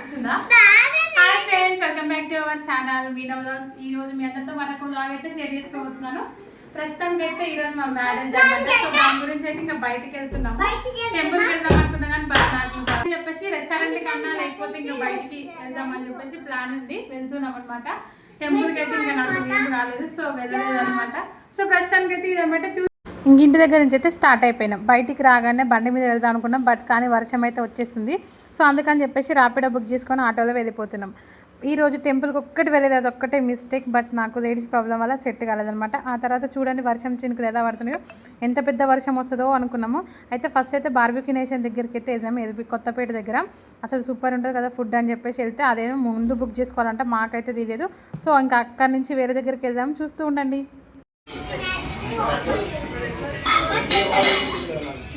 కనిపిస్తుందా? Hi friends, welcome back to our channel Meena vlogs. ఈ రోజు మీ అందరితో మనకు వ్లాగ్ అయితే షేర్ చేసుకోబోతున్నాను. ప్రస్తుతానికి అయితే ఈరోజు మా మ్యారేజ్ అన్నమాట. సో దాని గురించి అయితే ఇంకా బయటకు వెళ్తున్నాము. టెంపుల్కి వెళ్దాం అనుకున్నా కానీ నాకు చెప్పేసి రెస్టారెంట్ కన్నా లేకపోతే ఇంకా బయటికి వెళ్దామని చెప్పేసి ప్లాన్ ఉంది. వెళ్తున్నాం అనమాట. టెంపుల్కి అయితే ఇంకా నాకు ఏం రాలేదు, సో వెళ్ళలేదు అనమాట. సో ప్రస్తుతానికి అయితే ఇదన్నమాట. ఇంక ఇంటి దగ్గర నుంచి అయితే స్టార్ట్ అయిపోయినాం. బయటికి రాగానే బండి మీద వెళ్దాం అనుకున్నాం, బట్ కానీ వర్షం అయితే వచ్చేస్తుంది. సో అందుకని చెప్పేసి ర్యాపిడో బుక్ చేసుకొని ఆటోలో వెళ్ళిపోతున్నాం. ఈరోజు టెంపుల్కి ఒక్కటి వెళ్ళలేదు, అది ఒక్కటే మిస్టేక్. బట్ నాకు లేడీస్ ప్రాబ్లం వల్ల సెట్ కాలేదనమాట. ఆ తర్వాత చూడండి వర్షం చినుకులు ఎలా పడుతున్నాయో, ఎంత పెద్ద వర్షం వస్తుందో అనుకున్నాము. అయితే ఫస్ట్ అయితే బార్బిక్యూ నేషన్ దగ్గరికి అయితే వెళ్దాము, ఎల్బీ కొత్తపేట దగ్గర. అసలు సూపర్ ఉంటుంది కదా ఫుడ్ అని చెప్పేసి వెళ్తే అదేమో ముందు బుక్ చేసుకోవాలంటే మాకైతే తెలియదు. సో ఇంకా అక్కడి నుంచి వేరే దగ్గరికి వెళ్దాము, చూస్తూ ఉండండి.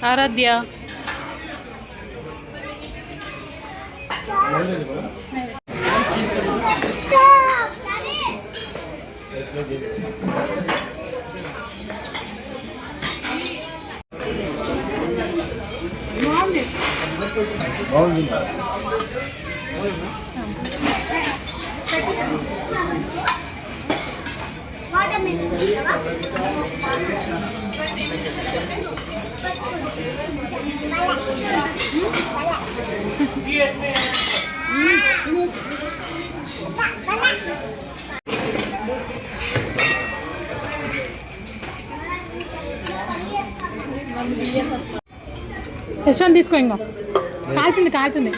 ఆరాధ్య బాగుంది. యశ్వంత్ తీసుకో, ఇంకో కాలుతుంది కాలుతుంది.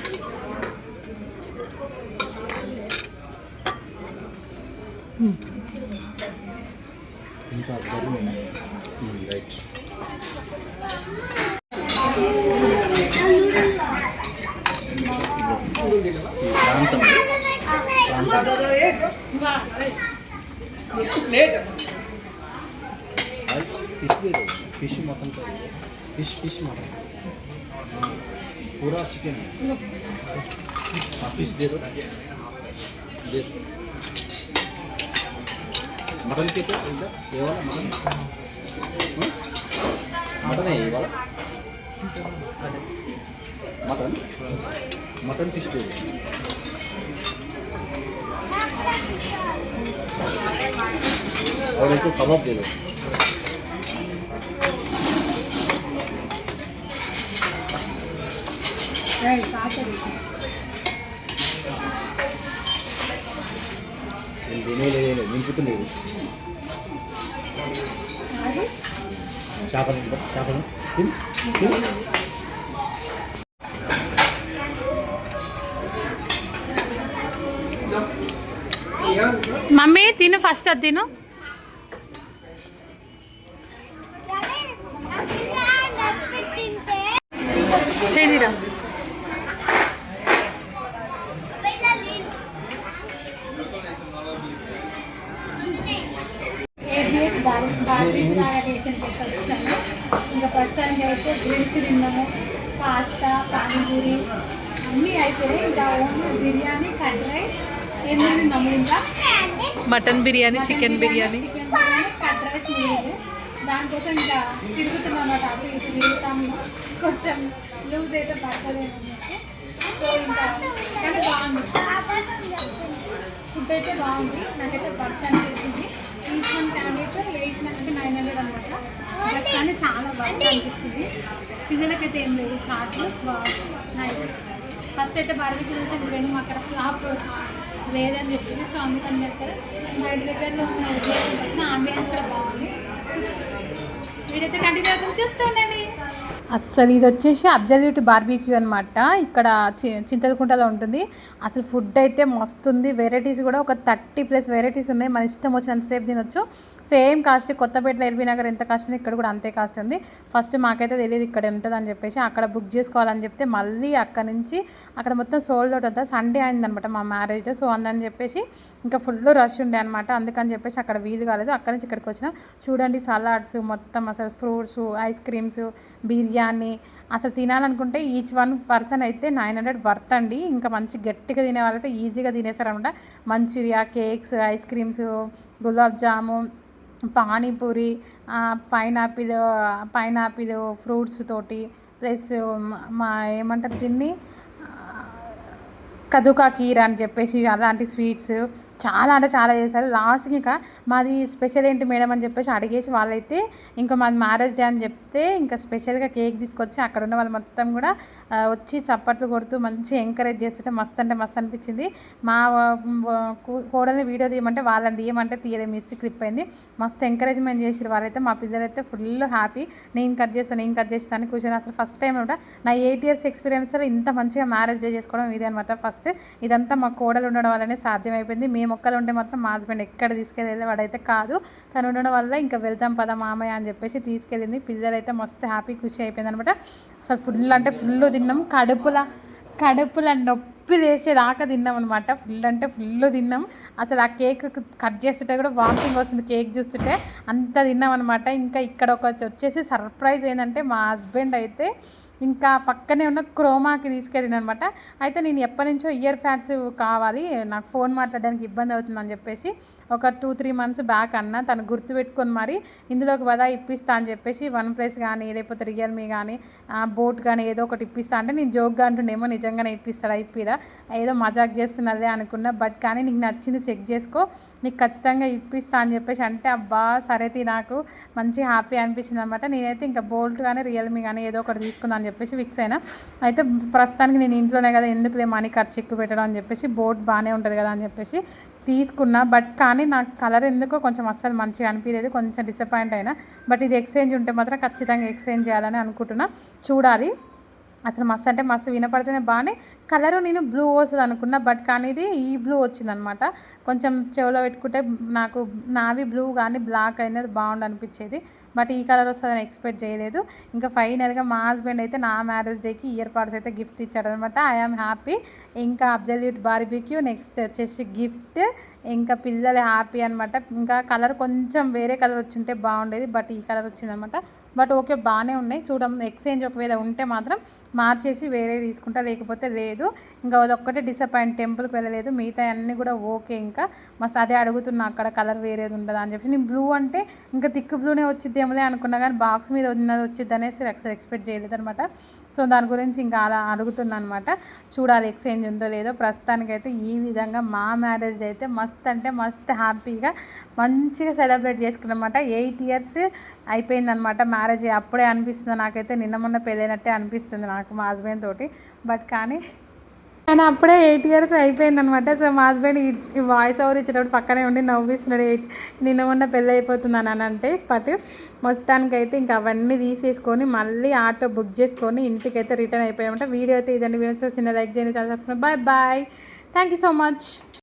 Right. Fish mutton fish mutton पूरा चिकन फिश दे दो मटन के तो ये वाला मटन मटन है, ये वाला मटन मटन फिश दे दो और एक कबाब दे दो. నింపుతున్నాయి చేపలు మమ్మీ తిను, ఫస్ట్ అది తిను. చేదిరా ఇంకా ప్రస్తుతానికి అయితే డ్రింక్స్ తిన్నాము, పాస్తా, పానీపూరి అన్నీ అయిపోయాయి. ఇంకా ఓన్లీ బిర్యానీ, కర్డ్ రైస్ ఏమి తిన్నాము. ఇంకా mutton biryani, chicken biryani, curd rice మిగిలింది. దానికోసం ఇంకా తిరుగుతున్నాం అన్నమాట. అటు ఇటు తిరుగుతాము, కొంచెం లూజ్ అయితే పడతలేదు అన్నట్టు. సో ఇంకా కానీ బాగుంది, ఫుడ్ అయితే బాగుంది. నాకైతే బర్త్ అనిపించింది. ఈచ్ వన్ క్యాండిడేట్ 800 అనమాట. బట్ కానీ చాలా బాగా అనిపించింది. పిల్లలకైతే ఏం లేదు, చాట్లు బాగుంది, నైస్. ఫస్ట్ అయితే బార్బిక్యూ నుంచి ఇప్పుడు అక్కడ ఫ్లాప్ లేదని చెప్పింది. సో అందుకని చెప్పారు బయట దగ్గరలో ఉన్న ఆంబియన్స్ కూడా బాగుంది. వీడైతే కంటిన్యూ అవుతుంది, చూస్తూ ఉండండి. అస్సలు ఇది వచ్చేసి అబ్జల్యూట్ బార్బిక్యూ అనమాట. ఇక్కడ చింతలకుంటలో ఉంటుంది. అసలు ఫుడ్ అయితే మస్తుంది. వెరైటీస్ కూడా ఒక 30+ వెరైటీస్ ఉన్నాయి. మన ఇష్టం వచ్చినంతసేపు తినొచ్చు. సేమ్ కాస్ట్ కొత్తపేటలో ఎల్బీ నగర్ ఎంత కాస్ట్ ఉంది, ఇక్కడ కూడా అంతే కాస్ట్ ఉంది. ఫస్ట్ మాకైతే తెలియదు ఇక్కడ ఉంటుంది అని చెప్పేసి అక్కడ బుక్ చేసుకోవాలని చెప్తే మళ్ళీ అక్కడ నుంచి అక్కడ మొత్తం సోల్డ్ అవుట్ అవుతుంది. సండే అయిందనమాట మా మ్యారేజ్. సో అందని చెప్పేసి ఇంకా ఫుల్ రష్ ఉండే అనమాట. అందుకని చెప్పేసి అక్కడ వీలు కాలేదు. అక్కడ నుంచి ఇక్కడికి వచ్చిన చూడండి, సలాడ్స్ మొత్తం అసలు ఫ్రూట్స్, ఐస్ క్రీమ్స్, బిర్యానీ అసలు తినాలనుకుంటే ఈచ్ వన్ పర్సన్ అయితే 900 వర్త్ అండి. ఇంకా మంచి గట్టిగా తినే వాళ్ళైతే ఈజీగా తినేస్తారనమాట. Manchurian, cakes, ice creams, gulab jamun, panipuri, pineapple fruits తోటి ప్లస్ మా ఏమంటారు దీన్ని కదుకా కీర్ అని చెప్పేసి అలాంటి స్వీట్స్ చాలా అంటే చాలా చేశారు. లాస్ట్కి ఇంకా మాది స్పెషల్ ఏంటి మేడం అని చెప్పేసి అడిగేసి వాళ్ళైతే ఇంకా మాది మ్యారేజ్ డే అని చెప్తే ఇంకా స్పెషల్గా కేక్ తీసుకొచ్చి అక్కడ ఉన్న వాళ్ళు మొత్తం కూడా వచ్చి చప్పట్లు కొడుతూ మంచి ఎంకరేజ్ చేస్తుంటే మస్తు అంటే మస్తు అనిపించింది. మా కోడల్ని వీడియో తీయమంటే వాళ్ళని తీయమంటే తీయలే, మిస్ క్లిప్ అయింది. మస్తు ఎంకరేజ్మెంట్ చేసారు వాళ్ళైతే. మా పిల్లలైతే ఫుల్ హ్యాపీ. నేను కట్ చేస్తాను అని కూర్చొని అసలు ఫస్ట్ టైం కూడా నా 8 years ఎక్స్పీరియన్స్లో ఇంత మంచిగా మ్యారేజ్ డే చేసుకోవడం ఇదే అనమాట ఫస్ట్. ఇదంతా మా కోడలు ఉండడం వల్లనే సాధ్యమైపోయింది. మేము ఒక్కరు ఉంటే మాత్రం మా హస్బెండ్ ఎక్కడ తీసుకెళ్ళి వాడైతే కాదు, తను ఉండడం వల్ల ఇంకా వెళ్తాం పద మామయ్య అని చెప్పేసి తీసుకెళ్ళింది. పిల్లలైతే మస్తు హ్యాపీ ఖుషి అయిపోయింది అనమాట. అసలు ఫుల్ అంటే ఫుల్ తిన్నాం. కడుపుల నొప్పి లేచేదాకా తిన్నాం అనమాట. ఫుల్ అంటే ఫుల్ తిన్నాం. అసలు ఆ కేక్ కట్ చేస్తుంటే కూడా వామిటింగ్ వస్తుంది కేక్ చూస్తుంటే, అంత తిన్నాం అనమాట. ఇంకా ఇక్కడ వచ్చేసి సర్ప్రైజ్ ఏంటంటే మా హస్బెండ్ అయితే ఇంకా పక్కనే ఉన్న క్రోమాకి తీసుకెళ్ళిన అనమాట. అయితే నేను ఎప్పటి నుంచో ఇయర్ ప్యాడ్స్ కావాలి, నాకు ఫోన్ మాట్లాడడానికి ఇబ్బంది అవుతుందని చెప్పేసి ఒక 2-3 months బ్యాక్ అన్న తను గుర్తుపెట్టుకొని మరి ఇందులోకి వదా ఇప్పిస్తా అని చెప్పేసి OnePlus కానీ లేకపోతే రియల్మీ కానీ బోట్ కానీ ఏదో ఒకటి ఇప్పిస్తా అంటే నేను జోక్గా అంటుండేమో నిజంగానే ఇప్పిస్తాడా ఇప్పిరా ఏదో మజాక్ చేస్తున్నదే అనుకున్నా. బట్ కానీ నీకు నచ్చింది చెక్ చేసుకో, నీకు ఖచ్చితంగా ఇప్పిస్తా అని చెప్పేసి అంటే అబ్బా సరేది నాకు మంచి హ్యాపీ అనిపించింది అనమాట. నేనైతే ఇంకా బోల్ట్ కానీ రియల్మీ కానీ ఏదో ఒకటి తీసుకుందాం అని చెప్పేసి ఫిక్స్ అయినా. అయితే ప్రస్తుతానికి నేను ఇంట్లోనే కదా ఎందుకులే మనీ ఖర్చు ఎక్కువ పెట్టడం అని చెప్పేసి బోట్ బాగానే ఉంటుంది కదా అని చెప్పేసి తీసుకున్నా. బట్ కానీ నాకు కలర్ ఎందుకో కొంచెం అస్సలు మంచిగా అనిపించలేదు, కొంచెం డిసప్పాయింట్ అయినా. బట్ ఇది ఎక్స్చేంజ్ ఉంటే మాత్రం ఖచ్చితంగా ఎక్స్చేంజ్ చేయాలని అనుకుంటున్నా, చూడాలి. అసలు మస్తు అంటే మస్తు వినపడితేనే బాగానే. కలరు నేను బ్లూ వస్తుంది అనుకున్నా, బట్ కానీ ఇది ఈ బ్లూ వచ్చిందనమాట. కొంచెం చెవిలో పెట్టుకుంటే నాకు నావి బ్లూ కానీ బ్లాక్ అయినది బాగుండు అనిపించేది, బట్ ఈ కలర్ వస్తుందని ఎక్స్పెక్ట్ చేయలేదు. ఇంకా ఫైనల్గా మా హస్బెండ్ అయితే నా మ్యారేజ్ డేకి ఇయర్ పాడ్స్ అయితే గిఫ్ట్ ఇచ్చాడనమాట. I am happy. ఇంకా అబ్జల్యూట్ బార్బిక్యూ, నెక్స్ట్ వచ్చేసి గిఫ్ట్, ఇంకా పిల్లలు హ్యాపీ అనమాట. ఇంకా కలర్ కొంచెం వేరే కలర్ వచ్చి ఉంటే బాగుండేది, బట్ ఈ కలర్ వచ్చిందనమాట. బట్ ఓకే బాగానే ఉన్నాయి. ఎక్స్చేంజ్ ఒకవేళ ఉంటే మాత్రం మార్చేసి వేరే తీసుకుంటా, లేకపోతే లేదు. ఇంకా అదొక్కటే డిసప్పాయింట్, టెంపుల్కి వెళ్ళలేదు. మిగతా అన్నీ కూడా ఓకే. ఇంకా మస్తు అదే అడుగుతున్నా అక్కడ కలర్ వేరేది ఉండదా అని చెప్పి. నేను బ్లూ అంటే ఇంకా థిక్ బ్లూనే వచ్చిద్దేమోలే అనుకున్నా, కానీ బాక్స్ మీద ఉన్నది వచ్చిద్ది అనేసి ఎక్స్పెక్ట్ చేయలేదు అనమాట. సో దాని గురించి ఇంకా అలా అడుగుతున్నా అనమాట. చూడాలి ఎక్స్చేంజ్ ఉందో లేదో. ప్రస్తుతానికైతే ఈ విధంగా మా మ్యారేజ్ డే అయితే మస్త్ అంటే మస్త్ హ్యాపీగా మంచిగా సెలబ్రేట్ చేసుకున్నాం అనమాట. 8 years అయిపోయిందనమాట మ్యారేజ్. అప్పుడే అనిపిస్తుంది నాకైతే, నిన్న మొన్న పెళ్ళైనట్టే అనిపిస్తుంది నాకు మా హస్బెండ్ తోటి. బట్ కానీ అప్పుడే 8 years అయిపోయిందనమాట. సో మా హస్బెండ్ ఈ వాయిస్ ఓవర్ ఇచ్చేటప్పుడు పక్కనే ఉండి నవ్విస్తున్నాడు, నిన్న మొన్న పెళ్ళి అయిపోతుందని అని అంటే. బట్ మొత్తానికైతే ఇంకా అవన్నీ తీసేసుకొని మళ్ళీ ఆటో బుక్ చేసుకొని ఇంటికైతే రిటర్న్ అయిపోయామంట. వీడియో అయితే ఇదండి. వీడియో చిన్న లైక్ చేయండి, చాలా bye bye. Thank you so much.